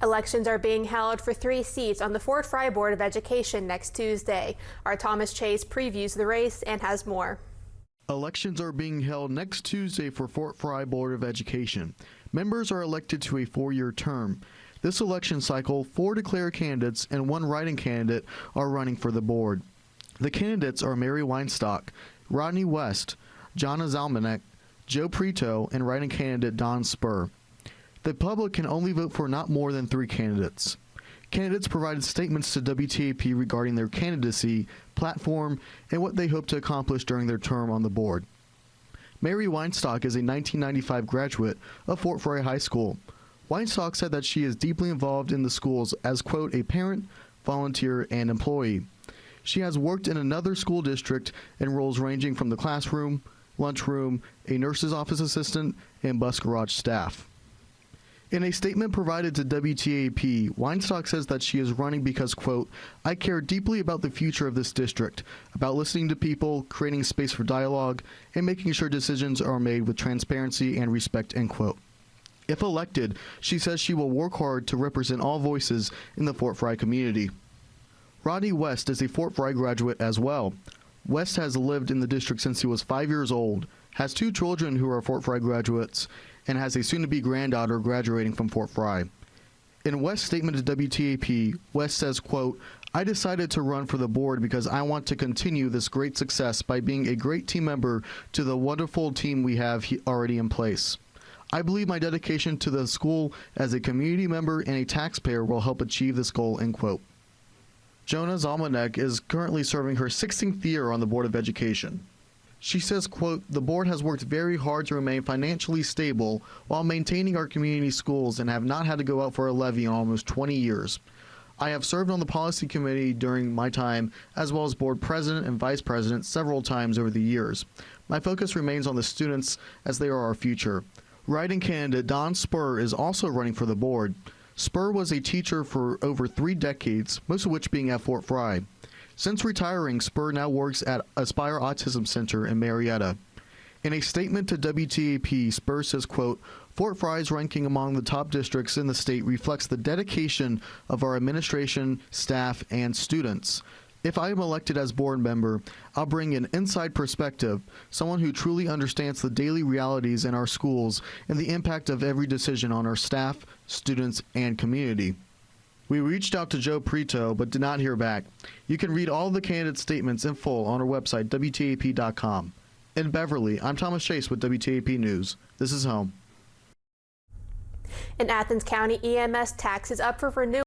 Elections are being held for 3 seats on the Fort Frye Board of Education next Tuesday. Our Thomas Chase previews the race and has more. Elections are being held next Tuesday for Fort Frye Board of Education. Members are elected to a 4-year term. This election cycle, 4 declared candidates and 1 write-in candidate are running for the board. The candidates are Mary Weinstock, Rodney West, Jonna Zalmanek, Joe Prito, and write-in candidate Don Spur. The public can only vote for not more than 3 candidates. Candidates provided statements to WTAP regarding their candidacy, platform, and what they hope to accomplish during their term on the board. Mary Weinstock is a 1995 graduate of Fort Frye High School. Weinstock said that she is deeply involved in the schools as, quote, a parent, volunteer, and employee. She has worked in another school district in roles ranging from the classroom, lunchroom, a nurse's office assistant, and bus garage staff. In a statement provided to WTAP, Weinstock says that she is running because, quote, I care deeply about the future of this district, about listening to people, creating space for dialogue, and making sure decisions are made with transparency and respect, end quote. If elected, she says she will work hard to represent all voices in the Fort Frye community. Rodney West is a Fort Frye graduate as well. West has lived in the district since he was 5 years old, has 2 children who are Fort Frye graduates, and has a soon-to-be granddaughter graduating from Fort Frye. In West's statement to WTAP, West says, quote, I decided to run for the board because I want to continue this great success by being a great team member to the wonderful team we have already in place. I believe my dedication to the school as a community member and a taxpayer will help achieve this goal, end quote. Jonna Zalmanek is currently serving her 16th year on the Board of Education. She says, quote, the board has worked very hard to remain financially stable while maintaining our community schools and have not had to go out for a levy in almost 20 years. I have served on the policy committee during my time, as well as board president and vice president several times over the years. My focus remains on the students as they are our future. Write-in candidate Don Spur is also running for the board. Spur was a teacher for over 3 decades, most of which being at Fort Frye. Since retiring, Spur now works at Aspire Autism Center in Marietta. In a statement to WTAP, Spur says, quote, Fort Frye's ranking among the top districts in the state reflects the dedication of our administration, staff, and students. If I am elected as board member, I'll bring an inside perspective, someone who truly understands the daily realities in our schools and the impact of every decision on our staff, students, and community. We reached out to Joe Prito, but did not hear back. You can read all the candidate statements in full on our website, WTAP.com. In Beverly, I'm Thomas Chase with WTAP News. This is home. In Athens County, EMS tax is up for renewal.